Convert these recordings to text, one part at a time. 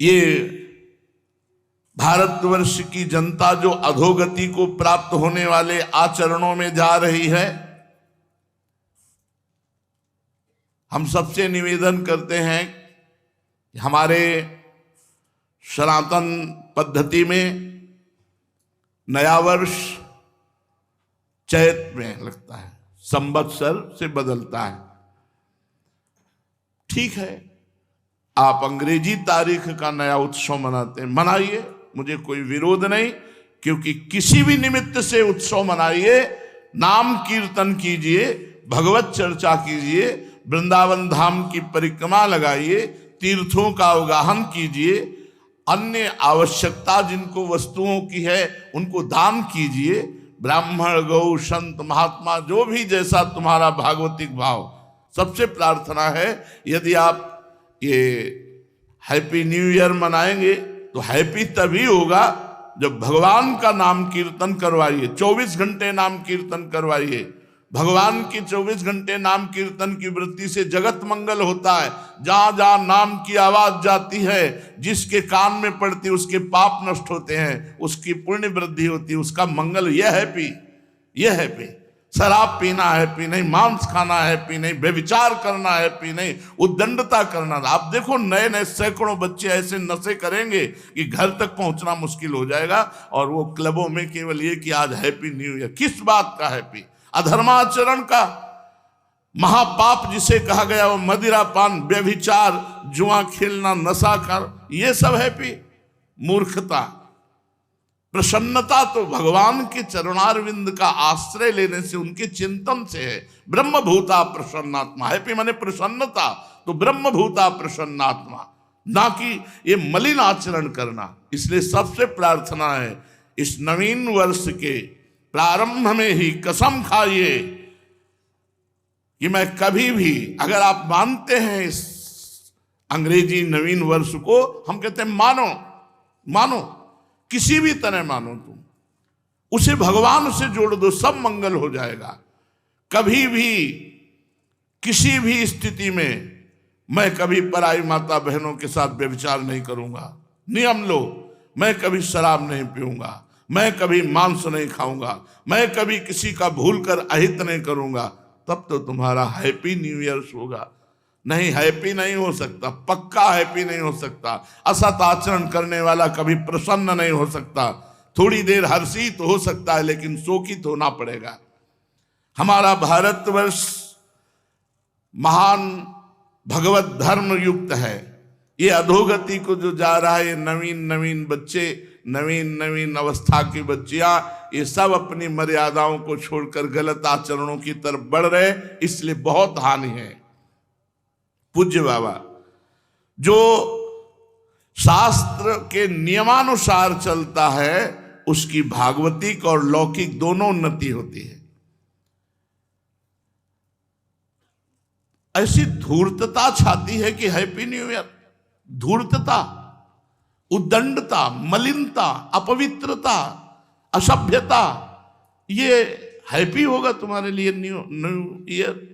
ये भारतवर्ष की जनता जो अधोगति को प्राप्त होने वाले आचरणों में जा रही है, हम सबसे निवेदन करते हैं कि हमारे सनातन पद्धति में नया वर्ष चैत में लगता है, संवत्सर से बदलता है। ठीक है, आप अंग्रेजी तारीख का नया उत्सव मनाते हैं, मनाइए, मुझे कोई विरोध नहीं, क्योंकि किसी भी निमित्त से उत्सव मनाइए, नाम कीर्तन कीजिए, भगवत चर्चा कीजिए, वृंदावन धाम की परिक्रमा लगाइए, तीर्थों का अवगाहन कीजिए, अन्य आवश्यकता जिनको वस्तुओं की है उनको दान कीजिए, ब्राह्मण गौ संत महात्मा जो भी जैसा तुम्हारा भागवतिक भाव। सबसे प्रार्थना है, यदि आप ये हैप्पी न्यू ईयर मनाएंगे तो हैप्पी तभी होगा जब भगवान का नाम कीर्तन करवाइए, 24 घंटे नाम कीर्तन करवाइए। भगवान की 24 घंटे नाम कीर्तन की वृत्ति से जगत मंगल होता है। जहां जहां नाम की आवाज जाती है, जिसके कान में पड़ती है उसके पाप नष्ट होते हैं, उसकी पुण्य वृद्धि होती है, उसका मंगल। यह है पी शराब पीना हैप्पी नहीं, मांस खाना हैप्पी नहीं, व्यभिचार करना हैप्पी नहीं, उद्दंडता करना। आप देखो नए नए सैकड़ों बच्चे ऐसे नशे करेंगे कि घर तक पहुंचना मुश्किल हो जाएगा, और वो क्लबों में केवल ये कि आज हैप्पी न्यू ईयर। किस बात का हैप्पी? अधर्माचरण का महापाप जिसे कहा गया, वो मदिरा पान, व्यभिचार, जुआ खेलना, नशा कर, ये सब हैप्पी? मूर्खता। प्रसन्नता तो भगवान के चरणारविंद का आश्रय लेने से, उनके चिंतन से है। ब्रह्मभूता प्रसन्नात्मा, हैप्पी माने प्रसन्नता, तो ब्रह्मभूता प्रसन्नात्मा, ना कि ये मलिन आचरण करना। इसलिए सबसे प्रार्थना है, इस नवीन वर्ष के प्रारंभ में ही कसम खाइए कि मैं कभी भी, अगर आप मानते हैं इस अंग्रेजी नवीन वर्ष को, हम कहते हैं मानो, किसी भी तरह मानो, तुम उसे भगवान से जोड़ दो, सब मंगल हो जाएगा। कभी भी किसी भी स्थिति में मैं कभी पराई माता बहनों के साथ व्यभिचार नहीं करूंगा। नियम लो, मैं कभी शराब नहीं पीऊंगा, मैं कभी मांस नहीं खाऊंगा, मैं कभी किसी का भूल कर अहित नहीं करूंगा। तब तो तुम्हारा हैप्पी न्यू ईयर होगा। नहीं, हैप्पी नहीं हो सकता, पक्का हैप्पी नहीं हो सकता। असत आचरण करने वाला कभी प्रसन्न नहीं हो सकता। थोड़ी देर हर्षित हो सकता है, लेकिन शोकित होना पड़ेगा। हमारा भारतवर्ष महान भगवत धर्म युक्त है। ये अधोगति को जो जा रहा है, ये नवीन बच्चे, नवीन अवस्था की बच्चियां, ये सब अपनी मर्यादाओं को छोड़कर गलत आचरणों की तरफ बढ़ रहे, इसलिए बहुत हानि है। पूज्य बाबा जो शास्त्र के नियमानुसार चलता है, उसकी भागवतिक और लौकिक दोनों उन्नति होती है। ऐसी धूर्तता छाती है कि हैप्पी न्यू ईयर, धूर्तता, उद्दंडता, मलिनता, अपवित्रता, असभ्यता, ये हैप्पी होगा तुम्हारे लिए न्यू ईयर?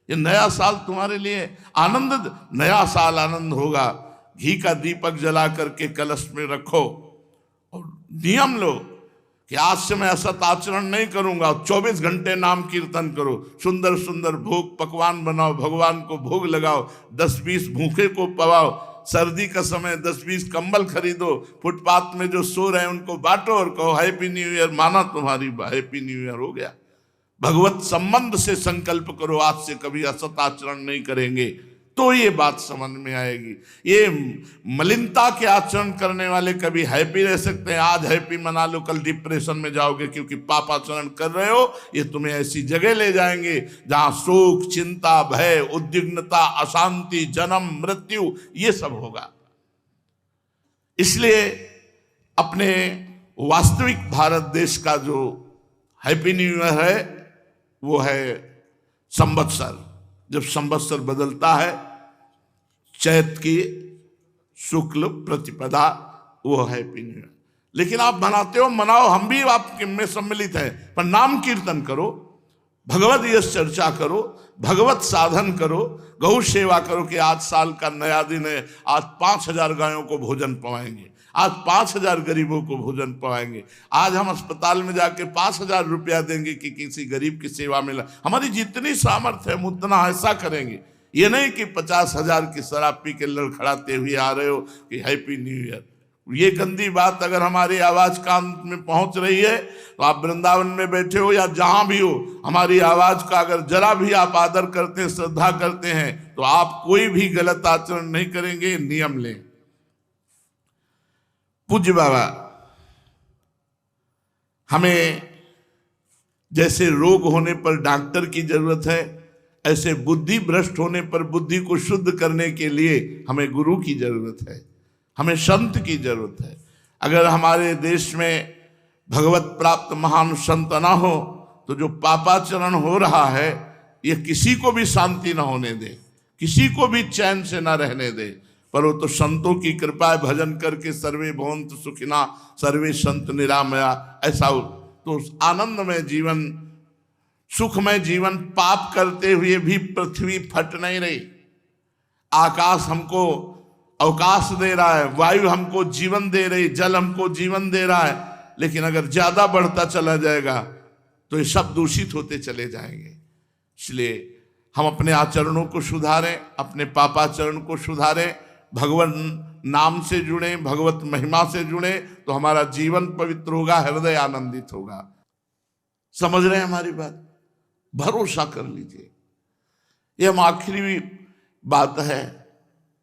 ये नया साल तुम्हारे लिए आनंद, नया साल आनंद होगा। घी का दीपक जला करके कलश में रखो और नियम लो कि आज से मैं असत आचरण नहीं करूंगा। 24 घंटे नाम कीर्तन करो, सुंदर सुंदर भोग पकवान बनाओ, भगवान को भोग लगाओ, 10-20 भूखे को पवाओ, सर्दी का समय 10-20 कंबल खरीदो, फुटपाथ में जो सो रहे हैं उनको बांटो और कहो हैप्पी न्यू ईयर। माना तुम्हारी हैप्पी न्यू ईयर हो गया। भगवत संबंध से संकल्प करो, आज से कभी असत आचरण नहीं करेंगे, तो ये बात समझ में आएगी। ये मलिनता के आचरण करने वाले कभी हैप्पी रह सकते हैं? आज हैप्पी मना लो, कल डिप्रेशन में जाओगे क्योंकि पाप आचरण कर रहे हो। ये तुम्हें ऐसी जगह ले जाएंगे जहां शोक, चिंता, भय, उद्विग्नता, अशांति, जन्म, मृत्यु, ये सब होगा। इसलिए अपने वास्तविक भारत देश का जो हैप्पी न्यू ईयर है, वो है संवत्सर। जब संवत्सर बदलता है, चैत की शुक्ल प्रतिपदा, वो हैप्पी न्यू ईयर। लेकिन आप मनाते हो, मनाओ, हम भी आपके में सम्मिलित हैं, पर नाम कीर्तन करो, भगवत यश चर्चा करो, भगवत साधन करो, गौ सेवा करो कि आज साल का नया दिन है, आज 5,000 गायों को भोजन पवाएंगे, आज 5,000 गरीबों को भोजन पवाएंगे, आज हम अस्पताल में जाके 5,000 रुपया देंगे कि किसी गरीब की सेवा में हमारी जितनी सामर्थ्य है हम उतना ऐसा करेंगे। ये नहीं कि 50,000 की शराब पी के लड़खड़ाते हुए आ रहे हो कि हैप्पी न्यू ईयर। ये गंदी बात अगर हमारी आवाज कान में पहुंच रही है तो आप वृंदावन में बैठे हो या जहां भी हो, हमारी आवाज का अगर जरा भी आप आदर करते हैं, श्रद्धा करते हैं, तो आप कोई भी गलत आचरण नहीं करेंगे। नियम लें। पूज्य बाबा हमें जैसे रोग होने पर डॉक्टर की जरूरत है, ऐसे बुद्धि भ्रष्ट होने पर बुद्धि को शुद्ध करने के लिए हमें गुरु की जरूरत है, हमें संत की जरूरत है। अगर हमारे देश में भगवत प्राप्त महान संत ना हो तो जो पापाचरण हो रहा है ये किसी को भी शांति ना होने दे, किसी को भी चैन से ना रहने दे। पर वो तो संतों की कृपा है, भजन करके सर्वे भवन्तु सुखिना सर्वे संत निरामया, ऐसा तो आनंदमय जीवन, सुखमय जीवन। पाप करते हुए भी पृथ्वी फट नहीं रही, आकाश हमको अवकाश दे रहा है, वायु हमको जीवन दे रही, जल हमको जीवन दे रहा है, लेकिन अगर ज्यादा बढ़ता चला जाएगा तो ये सब दूषित होते चले जाएंगे। इसलिए हम अपने आचरणों को सुधारें, अपने पापाचरण को सुधारें, भगवान नाम से जुड़े, भगवत महिमा से जुड़े, तो हमारा जीवन पवित्र होगा, हृदय आनंदित होगा। समझ रहे हैं हमारी बात? भरोसा कर लीजिए। ये हम आखिरी बात है,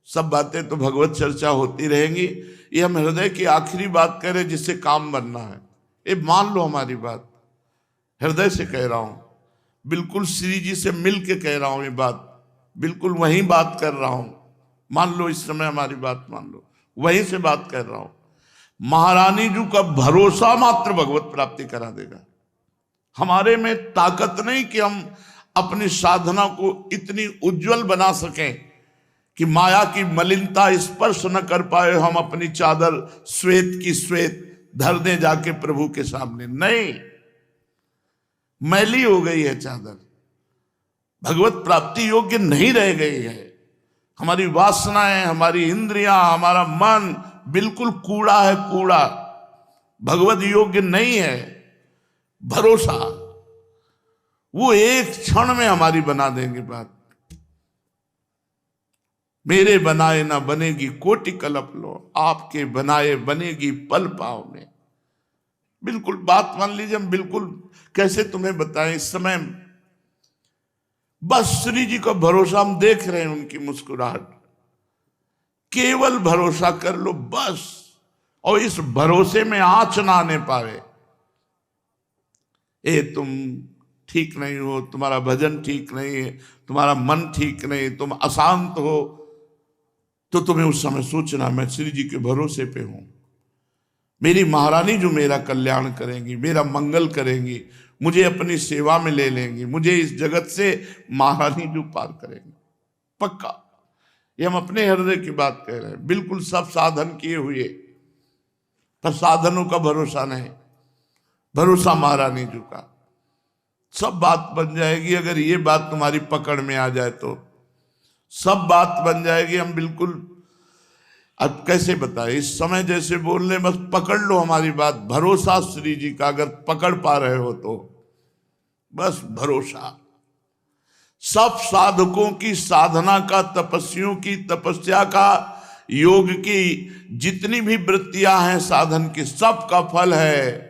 सब बातें तो भगवत चर्चा होती रहेंगी, ये हम हृदय की आखिरी बात कह रहे जिससे काम बनना है। ये मान लो हमारी बात, हृदय से कह रहा हूं, बिल्कुल श्री जी से मिल के कह रहा हूं, ये बात बिल्कुल वही बात कर रहा हूं। मान लो इस समय हमारी बात मान लो, वहीं से बात कर रहा हूं। महारानी जी का भरोसा मात्र भगवत प्राप्ति करा देगा। हमारे में ताकत नहीं कि हम अपनी साधना को इतनी उज्जवल बना सकें कि माया की मलिनता स्पर्श न कर पाए, हम अपनी चादर श्वेत की श्वेत धर दें जाके प्रभु के सामने। नहीं, मैली हो गई है चादर, भगवत प्राप्ति योग्य नहीं रह गई है। हमारी वासनाएं, हमारी इंद्रियां, हमारा मन बिल्कुल कूड़ा है, कूड़ा, भगवत योग्य नहीं है। भरोसा वो एक क्षण में हमारी बना देंगे बात। मेरे बनाए ना बनेगी कोटि कल्प लो, आपके बनाए बनेगी पल पाव में। बिल्कुल बात मान लीजिए। हम बिल्कुल कैसे तुम्हें बताएं, इस समय बस श्री जी का भरोसा हम देख रहे हैं, उनकी मुस्कुराहट, केवल भरोसा कर लो बस। और इस भरोसे में आँच ना आने पावे, ए तुम ठीक नहीं हो, तुम्हारा भजन ठीक नहीं है, तुम्हारा मन ठीक नहीं, तुम अशांत हो, तो तुम्हें उस समय सोचना मैं श्री जी के भरोसे पे हूं। मेरी महारानी जो मेरा कल्याण करेंगी, मेरा मंगल करेंगी, मुझे अपनी सेवा में ले लेंगी, मुझे इस जगत से महारानी जो पार करेंगी पक्का। ये हम अपने हृदय की बात कह रहे हैं। बिल्कुल सब साधन किए हुए, पर साधनों का भरोसा नहीं, भरोसा महारानी जी का। सब बात बन जाएगी अगर ये बात तुम्हारी पकड़ में आ जाए तो सब बात बन जाएगी। हम बिल्कुल, अब कैसे बताए, इस समय जैसे बोल रहे, बस पकड़ लो हमारी बात। भरोसा श्री जी का अगर पकड़ पा रहे हो तो बस भरोसा। सब साधकों की साधना का, तपस्वियों की तपस्या का, योग की जितनी भी वृत्तियां हैं साधन की, सब का फल है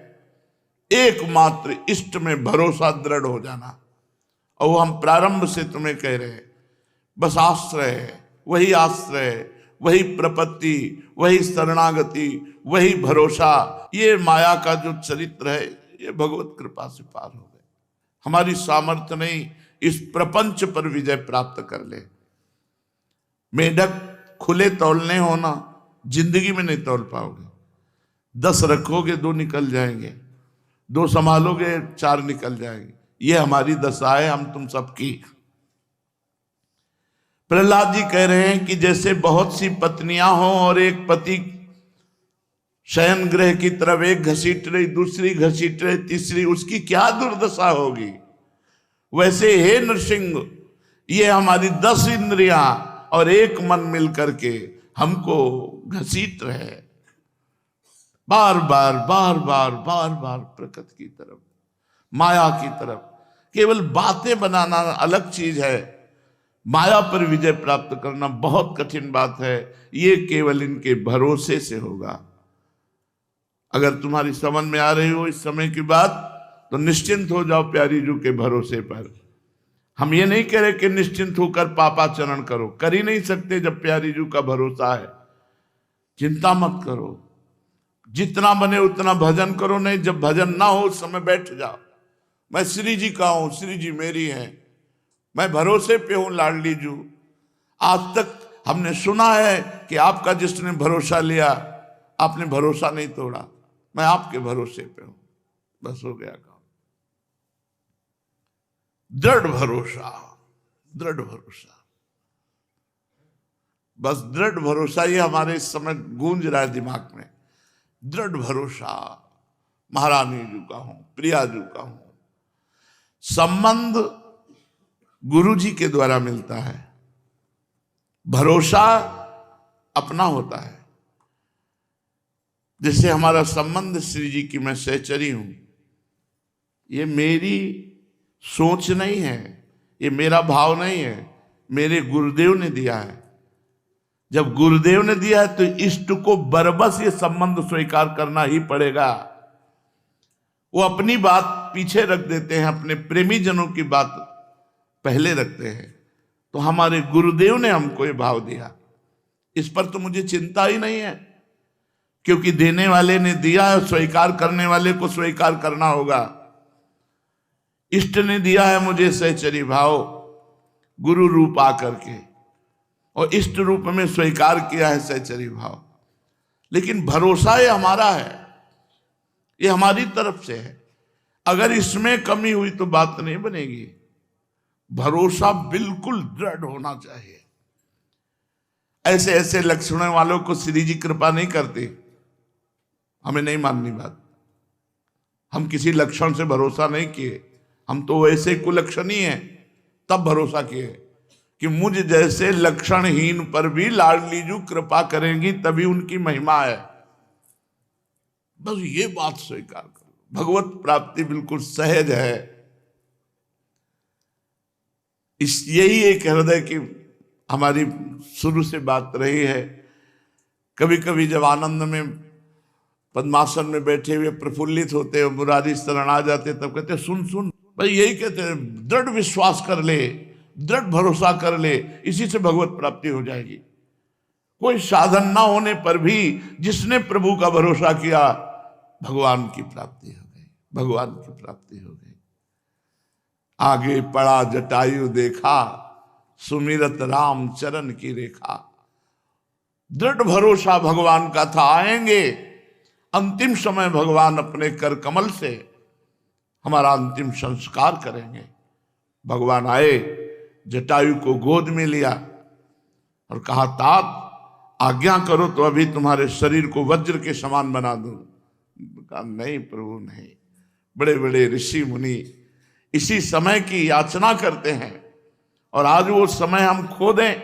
एकमात्र इष्ट में भरोसा दृढ़ हो जाना। और वो हम प्रारंभ से तुम्हें कह रहे हैं, बस आश्रय है, वही आश्रय है, वही प्रपत्ति, वही शरणागति, वही भरोसा। ये माया का जो चरित्र है ये भगवत कृपा से पार हो गए। हमारी सामर्थ्य नहीं इस प्रपंच पर विजय प्राप्त कर ले। मेढक खुले तौलने होना, जिंदगी में नहीं तौल पाओगे। 10 रखोगे 2 निकल जाएंगे, 2 संभालोगे 4 निकल जाएंगे। ये हमारी दशा है हम तुम सबकी। प्रहलाद जी कह रहे हैं कि जैसे बहुत सी पत्नियां हों और एक पति शयन गृह की तरफ एक घसीट रही, दूसरी घसीट रही, तीसरी, उसकी क्या दुर्दशा होगी। वैसे हे नृसिंह, ये हमारी 10 इंद्रियां और एक मन मिल करके हमको घसीट रहे बार बार बार बार बार बार प्रकृति की तरफ, माया की तरफ। केवल बातें बनाना अलग चीज है, माया पर विजय प्राप्त करना बहुत कठिन बात है। ये केवल इनके भरोसे से होगा। अगर तुम्हारी समझ में आ रही हो इस समय की बात, तो निश्चिंत हो जाओ प्यारी जू के भरोसे पर। हम ये नहीं कह रहे कि निश्चिंत होकर पापाचरण करो, कर ही नहीं सकते जब प्यारी जू का भरोसा है। चिंता मत करो, जितना बने उतना भजन करो। नहीं, जब भजन ना हो उस समय बैठ जाओ। मैं श्री जी का हूं, श्री जी मेरी हैं, मैं भरोसे पे हूं लाडली जू। आज तक हमने सुना है कि आपका जिसने भरोसा लिया आपने भरोसा नहीं तोड़ा। मैं आपके भरोसे पे हूं, बस हो गया काम। दृढ़ भरोसा, दृढ़ भरोसा, बस दृढ़ भरोसा ये हमारे इस समय गूंज रहा है दिमाग में। दृढ़ भरोसा, महारानी जी का हूं, प्रिया जी का हूं। संबंध गुरु जी के द्वारा मिलता है, भरोसा अपना होता है। जैसे हमारा संबंध श्री जी की मैं सहचरी हूं, ये मेरी सोच नहीं है, ये मेरा भाव नहीं है, मेरे गुरुदेव ने दिया है। जब गुरुदेव ने दिया है तो इष्ट को बरबस ये संबंध स्वीकार करना ही पड़ेगा। वो अपनी बात पीछे रख देते हैं, अपने प्रेमी जनों की बात पहले रखते हैं। तो हमारे गुरुदेव ने हमको ये भाव दिया, इस पर तो मुझे चिंता ही नहीं है, क्योंकि देने वाले ने दिया है, स्वीकार करने वाले को स्वीकार करना होगा। इष्ट ने दिया है मुझे सहचरी भाव, गुरु रूप आकर के, और इष्ट रूप में स्वीकार किया है सहचरी भाव। लेकिन भरोसा ये हमारा है, ये हमारी तरफ से है। अगर इसमें कमी हुई तो बात नहीं बनेगी। भरोसा बिल्कुल दृढ़ होना चाहिए। ऐसे ऐसे लक्षणों वालों को श्री जी कृपा नहीं करते, हमें नहीं माननी बात। हम किसी लक्षण से भरोसा नहीं किए, हम तो वैसे कुलक्षणी हैं, तब भरोसा किए कि मुझ जैसे लक्षणहीन पर भी लाडली जू कृपा करेंगी, तभी उनकी महिमा है। बस ये बात स्वीकार करो। भगवत प्राप्ति बिल्कुल सहज है। इस यही एक हृदय की हमारी शुरू से बात रही है। कभी कभी जब आनंद में पद्मासन में बैठे हुए प्रफुल्लित होते और मुरारी शरण आ जाते, तब कहते सुन सुन भाई, यही कहते हैं दृढ़ विश्वास कर ले, दृढ़ भरोसा कर ले, इसी से भगवत प्राप्ति हो जाएगी। कोई साधन ना होने पर भी जिसने प्रभु का भरोसा किया, भगवान की प्राप्ति हो गई, भगवान की प्राप्ति हो गई। आगे पड़ा जटायु देखा, सुमिरत राम चरण की रेखा। दृढ़ भरोसा भगवान का था, आएंगे अंतिम समय भगवान अपने कर कमल से हमारा अंतिम संस्कार करेंगे। भगवान आए, जटायु को गोद में लिया और कहा तात आज्ञा करो तो अभी तुम्हारे शरीर को वज्र के समान बना दूं। कहा नहीं प्रभु नहीं। बड़े बड़े ऋषि मुनि इसी समय की याचना करते हैं और आज वो समय हम खो दें।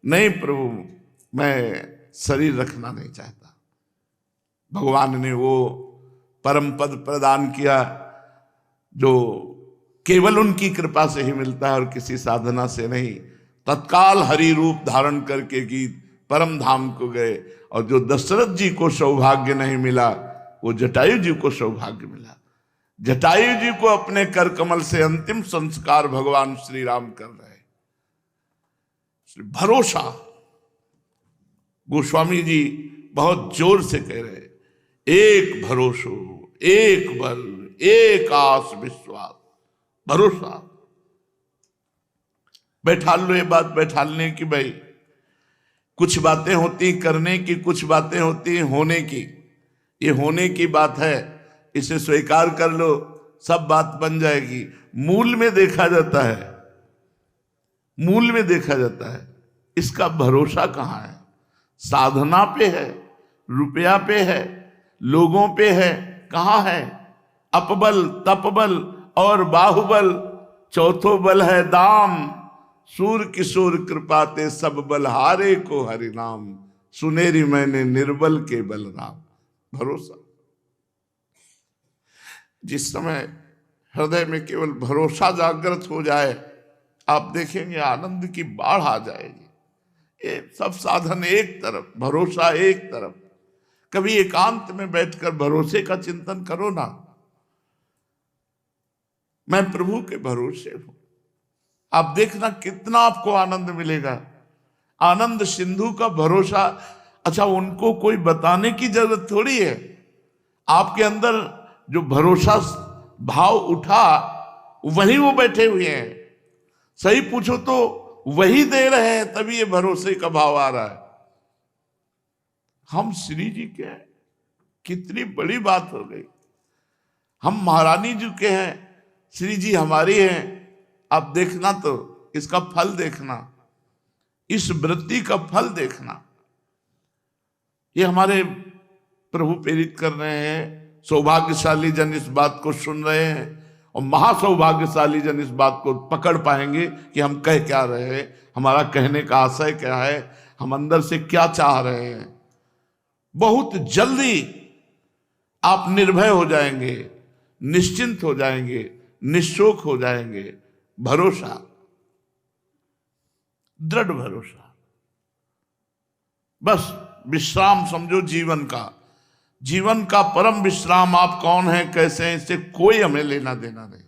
नहीं प्रभु, मैं शरीर रखना नहीं चाहता। भगवान ने वो परम पद प्रदान किया जो केवल उनकी कृपा से ही मिलता है और किसी साधना से नहीं। तत्काल हरि रूप धारण करके गीत परम धाम को गए, और जो दशरथ जी को सौभाग्य नहीं मिला वो जटायु जी को सौभाग्य मिला। जटायु जी को अपने कर कमल से अंतिम संस्कार भगवान श्री राम कर रहे। भरोसा गोस्वामी जी बहुत जोर से कह रहे, एक भरोसो, एक बल, एक आस विश्वास। भरोसा बैठा लो, ये बात बैठालने की भाई। कुछ बातें होती करने की, कुछ बातें होती होने की। ये होने की बात है, इसे स्वीकार कर लो, सब बात बन जाएगी। मूल में देखा जाता है, मूल में देखा जाता है। इसका भरोसा कहाँ है? साधना पे है, रुपया पे है, लोगों पे है, कहाँ है? अपबल, तपबल और बाहुबल, चौथो बल है दाम। सूर किशोर कृपाते सब बलहारे को हरि नाम, सुनेरी मैंने निर्बल के बलराम। भरोसा, जिस समय हृदय में केवल भरोसा जागृत हो जाए, आप देखेंगे आनंद की बाढ़ आ जाएगी। ये सब साधन एक तरफ, भरोसा एक तरफ। कभी एकांत में बैठकर भरोसे का चिंतन करो ना, मैं प्रभु के भरोसे हूं। आप देखना कितना आपको आनंद मिलेगा। आनंद सिंधु का भरोसा, अच्छा उनको कोई बताने की जरूरत थोड़ी है। आपके अंदर जो भरोसा भाव उठा, वही वो बैठे हुए हैं। सही पूछो तो वही दे रहे हैं, तभी ये भरोसे का भाव आ रहा है। हम श्री जी के हैं, कितनी बड़ी बात हो गई। हम महारानी जी के हैं, श्री जी हमारी हैं। आप देखना तो इसका फल देखना, इस वृत्ति का फल देखना। ये हमारे प्रभु प्रेरित कर रहे हैं। सौभाग्यशाली जन इस बात को सुन रहे हैं, और महासौभाग्यशाली जन इस बात को पकड़ पाएंगे कि हम कह क्या रहे हैं, हमारा कहने का आशय क्या है, हम अंदर से क्या चाह रहे हैं। बहुत जल्दी आप निर्भय हो जाएंगे, निश्चिंत हो जाएंगे, निशोक हो जाएंगे। भरोसा, दृढ़ भरोसा, बस विश्राम समझो जीवन का। जीवन का परम विश्राम आप कौन है, कैसे हैं, इससे कोई हमें लेना देना नहीं।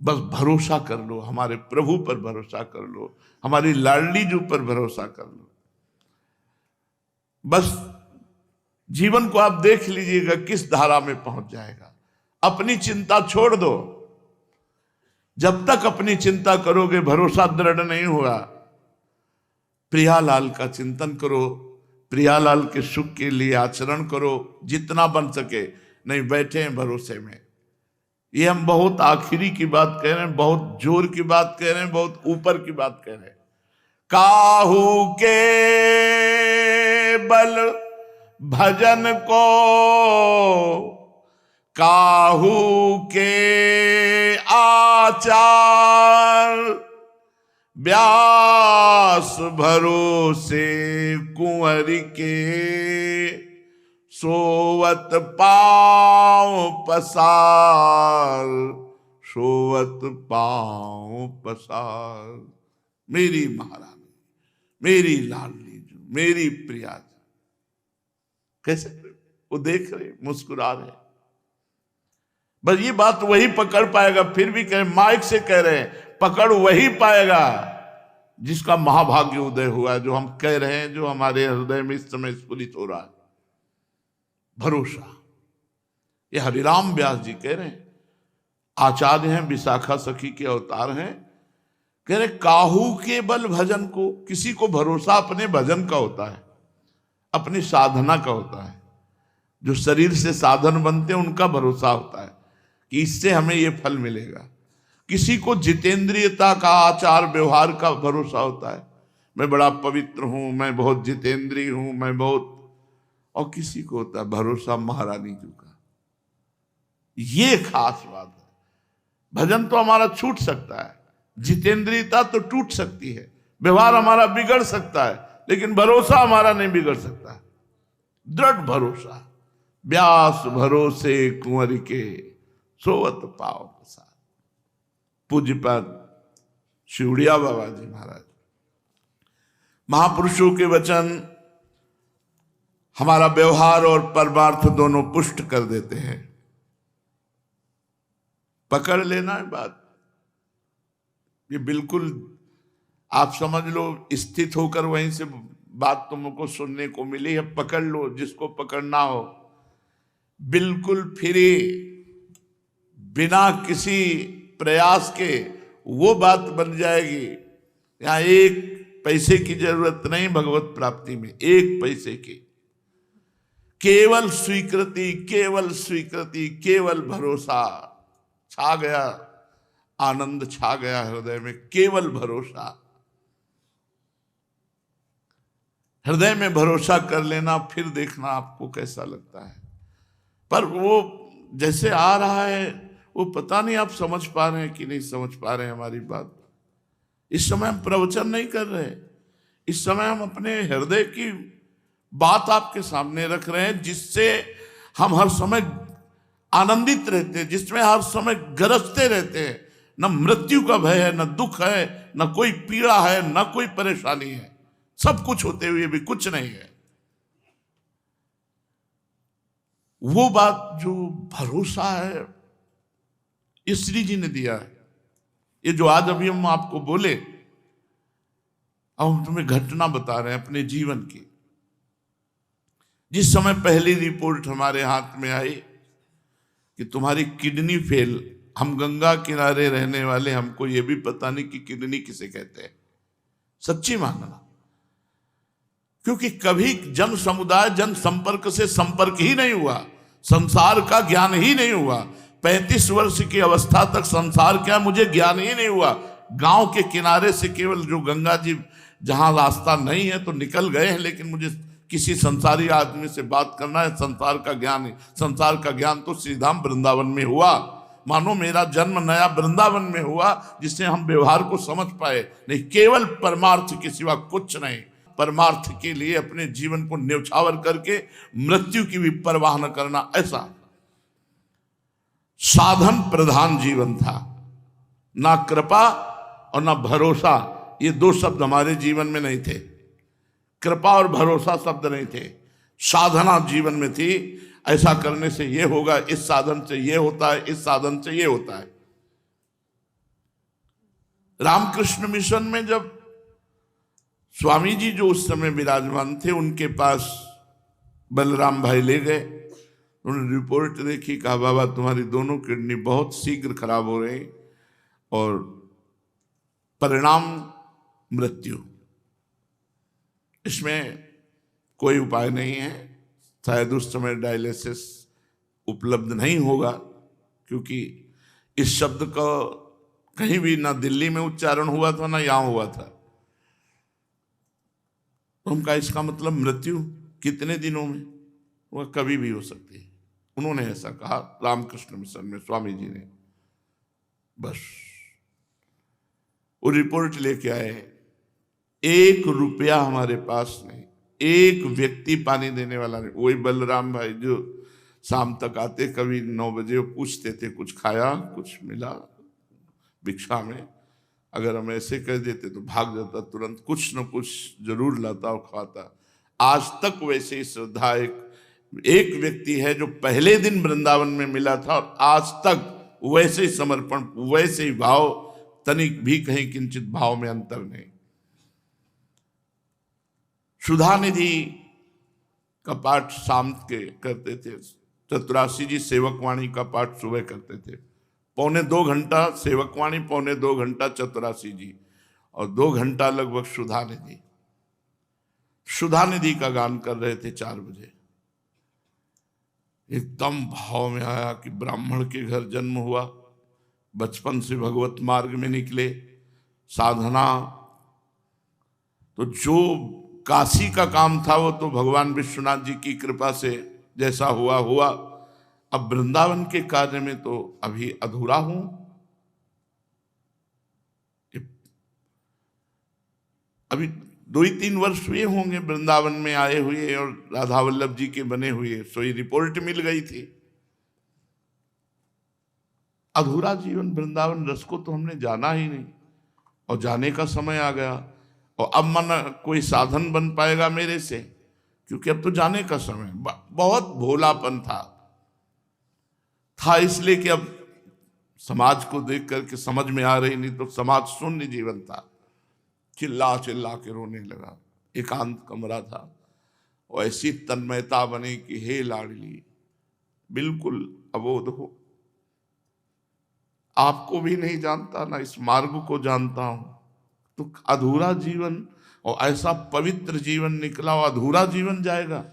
बस भरोसा कर लो, हमारे प्रभु पर भरोसा कर लो, हमारी लाडली जी पर भरोसा कर लो। बस जीवन को आप देख लीजिएगा किस धारा में पहुंच जाएगा। अपनी चिंता छोड़ दो। जब तक अपनी चिंता करोगे, भरोसा दृढ़ नहीं हुआ। प्रियालाल का चिंतन करो, प्रियालाल के सुख के लिए आचरण करो जितना बन सके। नहीं बैठे हैं भरोसे में। ये हम बहुत आखिरी की बात कह रहे हैं, बहुत जोर की बात कह रहे हैं, बहुत ऊपर की बात कह रहे हैं। काहू के बल भजन को, काहू के आचार, व्यास भरोसे कुंवर के, सोवत पांव पसार, सोवत पांव पसार। मेरी महारानी, मेरी लाडली जो, मेरी प्रिया जो। कैसे वो देख रहे, मुस्कुरा रहे। बस ये बात वही पकड़ पाएगा। फिर भी कह रहे, माइक से कह रहे हैं, पकड़ वही पाएगा जिसका महाभाग्य उदय हुआ है। जो हम कह रहे हैं, जो हमारे हृदय में इस समय स्फुरित हो रहा है, भरोसा। ये हरिराम व्यास जी कह रहे हैं, आचार्य हैं, विशाखा सखी के अवतार हैं। कह रहे काहू के बल भजन को, किसी को भरोसा अपने भजन का होता है, अपनी साधना का होता है। जो शरीर से साधन बनते हैं उनका भरोसा होता है कि इससे हमें ये फल मिलेगा। किसी को जितेंद्रियता का, आचार व्यवहार का भरोसा होता है, मैं बड़ा पवित्र हूं, मैं बहुत जितेंद्रिय हूं, मैं बहुत। और किसी को होता है भरोसा महारानी जी का। ये खास बात है। भजन तो हमारा छूट सकता है, जितेंद्रियता तो टूट सकती है, व्यवहार हमारा बिगड़ सकता है, लेकिन भरोसा हमारा नहीं बिगड़ सकता। दृढ़ भरोसा, व्यास भरोसे कुंवर के, सोवत पाव प्रसाद। पूज्यपाद शिवड़िया बाबा जी महाराज। महापुरुषों के वचन हमारा व्यवहार और परमार्थ दोनों पुष्ट कर देते हैं। पकड़ लेना है बात, ये बिल्कुल आप समझ लो, स्थित होकर वहीं से बात तुमको सुनने को मिली है। पकड़ लो जिसको पकड़ना हो, बिल्कुल फ्री, बिना किसी प्रयास के वो बात बन जाएगी। यहां एक पैसे की जरूरत नहीं भगवत प्राप्ति में, एक पैसे की। केवल स्वीकृति, केवल स्वीकृति, केवल भरोसा। छा गया आनंद, छा गया हृदय में, केवल भरोसा। हृदय में भरोसा कर लेना, फिर देखना आपको कैसा लगता है। पर वो जैसे आ रहा है वो पता नहीं आप समझ पा रहे हैं कि नहीं समझ पा रहे हैं हमारी बात। इस समय हम प्रवचन नहीं कर रहे, इस समय हम अपने हृदय की बात आपके सामने रख रहे हैं, जिससे हम हर समय आनंदित रहते हैं, जिसमें हर समय गरजते रहते हैं। न मृत्यु का भय है, न दुख है, न कोई पीड़ा है, न कोई परेशानी है। सब कुछ होते हुए भी कुछ नहीं है। वो बात जो भरोसा है, ये श्री जी ने दिया है। ये जो आज अभी हम आपको बोले, अब हम तुम्हें घटना बता रहे हैं अपने जीवन की। जिस समय पहली रिपोर्ट हमारे हाथ में आई कि तुम्हारी किडनी फेल, हम गंगा किनारे रहने वाले, हमको ये भी पता नहीं कि किडनी किसे कहते हैं। सच्ची मानना, क्योंकि कभी जन समुदाय जन संपर्क से संपर्क ही नहीं हुआ, संसार का ज्ञान ही नहीं हुआ। 35 वर्ष की अवस्था तक संसार क्या मुझे ज्ञान ही नहीं हुआ। गांव के किनारे से केवल जो गंगा जी जहां रास्ता नहीं है तो निकल गए हैं, लेकिन मुझे किसी संसारी आदमी से बात करना है, संसार का ज्ञान है। संसार का ज्ञान तो श्रीधाम वृंदावन में हुआ। मानो मेरा जन्म नया वृंदावन में हुआ, जिससे हम व्यवहार को समझ पाए। नहीं, केवल परमार्थ के सिवा कुछ नहीं। परमार्थ के लिए अपने जीवन को न्यौछावर करके मृत्यु की भी परवाह न करना, ऐसा साधन प्रधान जीवन था। ना कृपा और ना भरोसा, ये दो शब्द हमारे जीवन में नहीं थे। कृपा और भरोसा शब्द नहीं थे, साधना जीवन में थी। ऐसा करने से ये होगा, इस साधन से ये होता है, इस साधन से ये होता है। रामकृष्ण मिशन में जब स्वामी जी जो उस समय विराजमान थे, उनके पास बलराम भाई ले गए। उन्होंने रिपोर्ट देखी, कहा बाबा तुम्हारी दोनों किडनी बहुत शीघ्र खराब हो रही और परिणाम मृत्यु, इसमें कोई उपाय नहीं है। शायद उस समय डायलिसिस उपलब्ध नहीं होगा, क्योंकि इस शब्द का कहीं भी ना दिल्ली में उच्चारण हुआ था ना यहां हुआ था। उनका इसका मतलब मृत्यु कितने दिनों में, वह कभी भी हो सकती है। उन्होंने ऐसा कहा रामकृष्ण मिशन में स्वामी जी ने। बस वो रिपोर्ट लेके आए, 1 रुपया हमारे पास नहीं, एक व्यक्ति पानी देने वाला नहीं। वही बलराम भाई जो शाम तक आते, कभी 9 बजे पूछते थे कुछ खाया, कुछ मिला भिक्षा में। अगर हम ऐसे कह देते तो भाग जाता, तुरंत कुछ न कुछ जरूर लाता और खाता। आज तक वैसे ही श्रद्धा एक व्यक्ति है जो पहले दिन वृंदावन में मिला था और आज तक वैसे ही समर्पण, वैसे ही भाव, तनिक भी कहीं किंचित भाव में अंतर नहीं। सुधा निधि का पाठ शाम के करते थे, चतुरासी जी सेवकवाणी का पाठ सुबह करते थे। 1.25 घंटा सेवकवाणी, 1.25 घंटा चतुरासी जी, और 2 घंटा लगभग सुधा निधि। सुधा निधि का गान कर रहे थे 4 बजे। एकदम भाव में आया कि ब्राह्मण के घर जन्म हुआ, बचपन से भगवत मार्ग में निकले, साधना तो जो काशी का काम था वो तो भगवान विश्वनाथ जी की कृपा से जैसा हुआ हुआ। अब वृंदावन के कार्य में तो अभी अधूरा हूं। अभी 2-3 वर्ष हुए होंगे वृंदावन में आए हुए और राधा वल्लभ जी के बने हुए, सोई रिपोर्ट मिल गई थी। अधूरा जीवन वृंदावन रस को तो हमने जाना ही नहीं, और जाने का समय आ गया। और अब मन कोई साधन बन पाएगा मेरे से, क्योंकि अब तो जाने का समय। बहुत भोलापन था इसलिए कि अब समाज को देख करके समझ में आ रही, नहीं तो समाज शून्य जीवन था। चिल्ला चिल्ला के रोने लगा, एकांत कमरा था, और ऐसी तन्मयता बनी कि हे लाडली बिल्कुल अबोध हो, आपको भी नहीं जानता ना इस मार्ग को जानता हूं। तो अधूरा जीवन, और ऐसा पवित्र जीवन निकला और अधूरा जीवन जाएगा।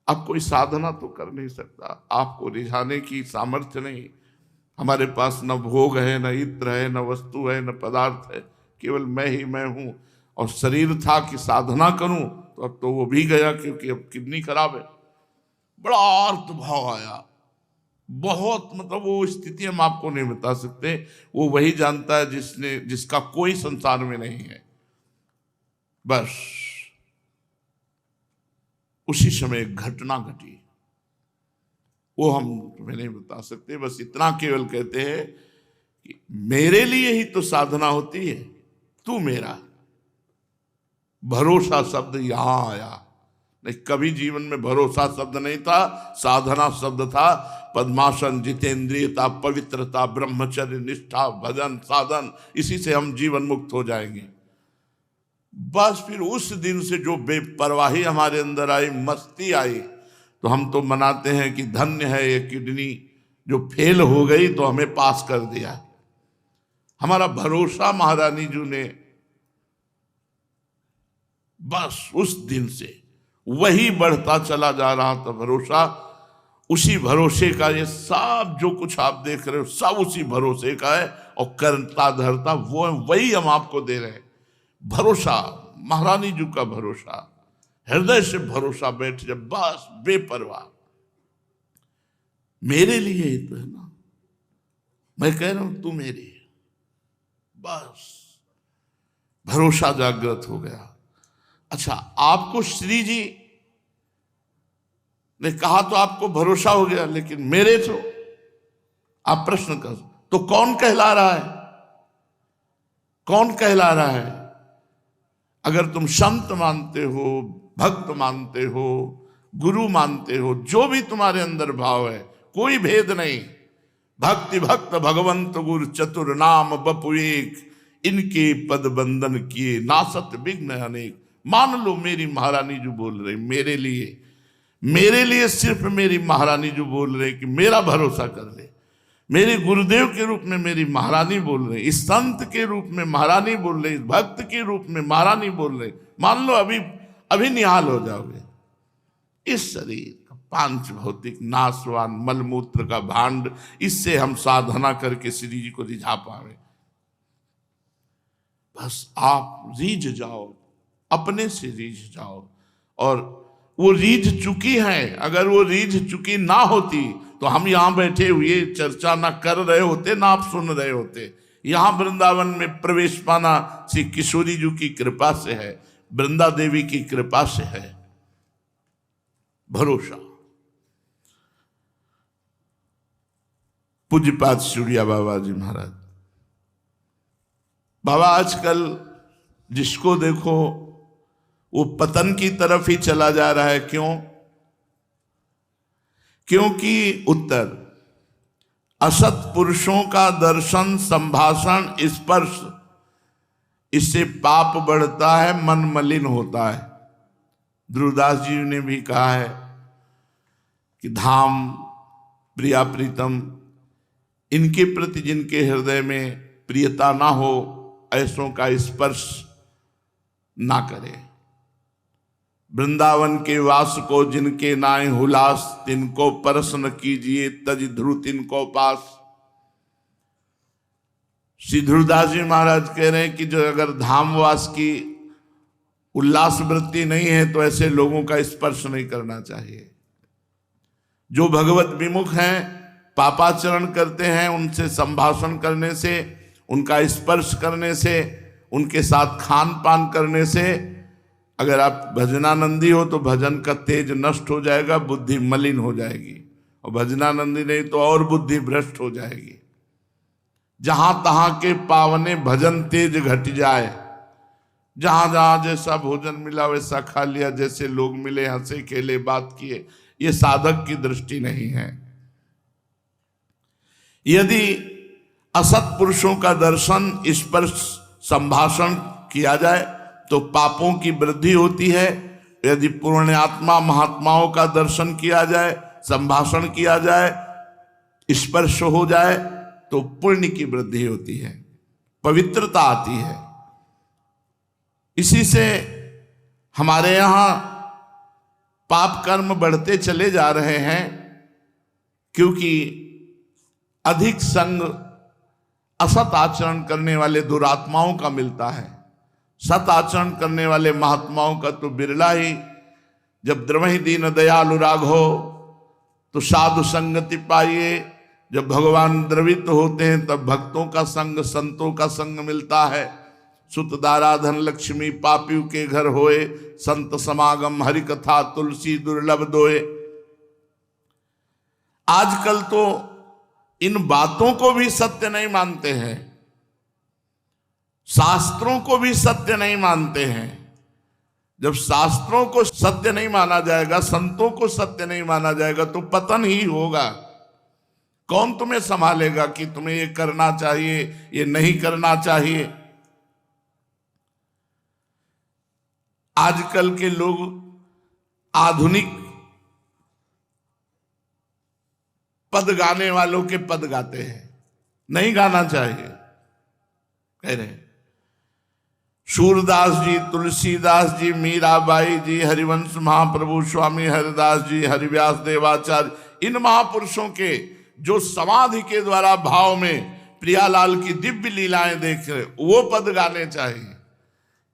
अब कोई साधना तो कर नहीं सकता, आपको रिझाने की सामर्थ्य नहीं। हमारे पास न भोग है, न इत्र है, न वस्तु है, न पदार्थ है, केवल मैं ही मैं हूं। और शरीर था कि साधना करूं, तो अब तो वो भी गया, क्योंकि अब किडनी खराब है। बड़ा अर्थ भाव आया, बहुत, मतलब वो स्थिति हम आपको नहीं बता सकते, वो वही जानता है जिसका कोई संसार में नहीं है। बस उसी समय एक घटना घटी, वो हम तुम्हें नहीं बता सकते। बस इतना केवल कहते हैं कि मेरे लिए ही तो साधना होती है, तू मेरा। भरोसा शब्द यहां आया, नहीं कभी जीवन में भरोसा शब्द नहीं था, साधना शब्द था। पद्मासन, जितेंद्रियता, पवित्रता, ब्रह्मचर्य, निष्ठा, भजन, साधन, इसी से हम जीवन मुक्त हो जाएंगे। बस फिर उस दिन से जो बेपरवाही हमारे अंदर आई, मस्ती आई, तो हम तो मनाते हैं कि धन्य है ये किडनी जो फेल हो गई तो हमें पास कर दिया। हमारा भरोसा महारानी जी ने, बस उस दिन से वही बढ़ता चला जा रहा था भरोसा। उसी भरोसे का ये सब जो कुछ आप देख रहे हो सब उसी भरोसे का है, और करता धरता वो वही हम आपको दे रहे हैं। भरोसा, महारानी जी का भरोसा, हृदय से भरोसा बैठ जाए, बस बेपरवाह। मेरे लिए ही तो है ना, मैं कह रहा हूं तू मेरी, बस भरोसा जागृत हो गया। अच्छा, आपको श्री जी ने कहा तो आपको भरोसा हो गया, लेकिन मेरे तो आप प्रश्न कर, तो कौन कहला रहा है? कौन कहला रहा है? अगर तुम संत मानते हो, भक्त मानते हो, गुरु मानते हो, जो भी तुम्हारे अंदर भाव है, कोई भेद नहीं। भक्ति भक्त भगवंत गुरु चतुर नाम बपु एक, इनके पद बंधन किए नासत विघ्न अनेक। मान लो मेरी महारानी जो बोल रही, मेरे लिए सिर्फ मेरी महारानी जो बोल रहे कि मेरा भरोसा कर ले। मेरे गुरुदेव के रूप में मेरी महारानी बोल रहे, इस संत के रूप में महारानी बोल रहे, इस भक्त के रूप में महारानी बोल रहे। मान लो अभी निहाल हो जाओगे। इस शरीर का पांच भौतिक नाशवान मलमूत्र का भांड, इससे हम साधना करके श्री जी को रिझा पावे। बस आप रीझ जाओ, अपने से रीझ जाओ। और वो रीझ चुकी है, अगर वो रीझ चुकी ना होती तो हम यहां बैठे हुए चर्चा ना कर रहे होते, ना आप सुन रहे होते। यहां वृंदावन में प्रवेश पाना श्री किशोरी जी की कृपा से है, वृंदा देवी की कृपा से है। भरोसा। पूज्यपाद सूर्या बाबा जी महाराज, बाबा आजकल जिसको देखो वो पतन की तरफ ही चला जा रहा है। क्यों? क्योंकि उत्तर, असत पुरुषों का दर्शन, संभाषण, स्पर्श, इससे पाप बढ़ता है, मन मलिन होता है। ध्रुवदास जी ने भी कहा है कि धाम, प्रिया प्रीतम, इनके प्रति जिनके हृदय में प्रियता ना हो, ऐसों का स्पर्श ना करे। वृंदावन के वास को जिनके नाय हुलास, तिनको परसन कीजिए तज ध्रुव तिनको पास। श्री ध्रुवदास जी महाराज कह रहे हैं कि जो अगर धामवास की उल्लास वृत्ति नहीं है तो ऐसे लोगों का स्पर्श नहीं करना चाहिए। जो भगवत विमुख हैं, पापाचरण करते हैं, उनसे संभाषण करने से, उनका स्पर्श करने से, उनके साथ खान पान करने से, अगर आप भजनानंदी हो तो भजन का तेज नष्ट हो जाएगा, बुद्धि मलिन हो जाएगी, और भजनानंदी नहीं तो और बुद्धि भ्रष्ट हो जाएगी। जहां तहां के पावने भजन तेज घट जाए, जहां जहां जैसा भोजन मिला वैसा खा लिया, जैसे लोग मिले हंसे खेले बात किए, ये साधक की दृष्टि नहीं है। यदि असत पुरुषों का दर्शन, स्पर्श, संभाषण किया जाए तो पापों की वृद्धि होती है। यदि पुण्यात्मा महात्माओं का दर्शन किया जाए, संभाषण किया जाए, स्पर्श हो जाए तो पुण्य की वृद्धि होती है, पवित्रता आती है। इसी से हमारे यहां पाप कर्म बढ़ते चले जा रहे हैं, क्योंकि अधिक संग असत आचरण करने वाले दुरात्माओं का मिलता है। सत आचरण करने वाले महात्माओं का तो बिरला ही। जब द्रवहि दीन दयालु राघो, तो साधु संगति पाइए। जब भगवान द्रवित होते हैं तब भक्तों का संग, संतों का संग मिलता है। सुत दाराधन लक्ष्मी पापियों के घर होए, संत समागम हरि कथा तुलसी दुर्लभ दोए। आजकल तो इन बातों को भी सत्य नहीं मानते हैं, शास्त्रों को भी सत्य नहीं मानते हैं। जब शास्त्रों को सत्य नहीं माना जाएगा, संतों को सत्य नहीं माना जाएगा, तो पतन ही होगा। कौन तुम्हें संभालेगा कि तुम्हें ये करना चाहिए, ये नहीं करना चाहिए। आजकल के लोग आधुनिक पद गाने वालों के पद गाते हैं, नहीं गाना चाहिए कह रहे हैं। सूरदास जी, तुलसीदास जी, मीराबाई जी, हरिवंश महाप्रभु स्वामी हरिदास जी, हरिव्यास देवाचार्य, इन महापुरुषों के जो समाधि के द्वारा भाव में प्रियालाल की दिव्य लीलाएं देख रहे, वो पद गाने चाहिए।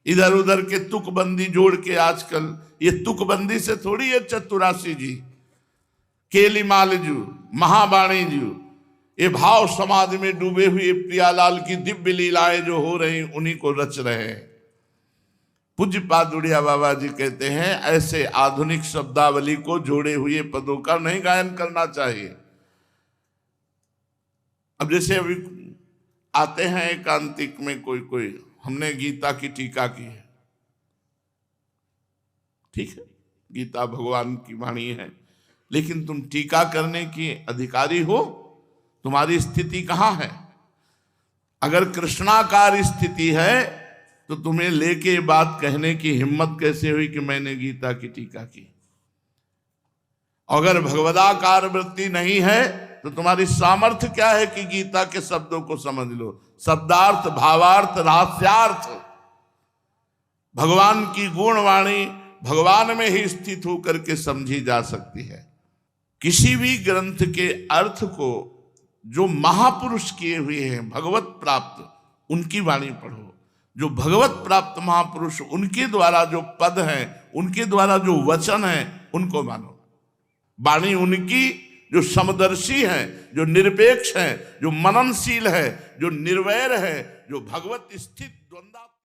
इधर उधर के तुकबंदी जोड़ के, आजकल ये तुकबंदी से थोड़ी है चतुरासी जी, केलीमाल जी, महावाणी जी, ये भाव समाधि में डूबे हुए प्रियालाल की दिव्य लीलाएं जो हो रही उन्हीं को रच रहे हैं। पूज्य पादुड़िया बाबा जी कहते हैं ऐसे आधुनिक शब्दावली को जोड़े हुए पदों का नहीं गायन करना चाहिए। अब जैसे अभी आते हैं एकांतिक में कोई हमने गीता की टीका की है, ठीक है, गीता भगवान की वाणी है, लेकिन तुम टीका करने की अधिकारी हो, तुम्हारी स्थिति कहां है? अगर कृष्णाकार स्थिति है तो तुम्हें लेके बात कहने की हिम्मत कैसे हुई कि मैंने गीता की टीका की? अगर भगवदाकार वृत्ति नहीं है तो तुम्हारी सामर्थ्य क्या है कि गीता के शब्दों को समझ लो? शब्दार्थ, भावार्थ, रहस्यार्थ, भगवान की गुणवाणी भगवान में ही स्थित होकर के समझी जा सकती है। किसी भी ग्रंथ के अर्थ को जो महापुरुष किए हुए हैं भगवत प्राप्त, उनकी वाणी पढ़ो। जो भगवत प्राप्त महापुरुष, उनके द्वारा जो पद हैं, उनके द्वारा जो वचन हैं, उनको मानो। वाणी उनकी जो समदर्शी है, जो निरपेक्ष है, जो मननशील है, जो निर्वैर है, जो भगवत स्थित द्वंद्वा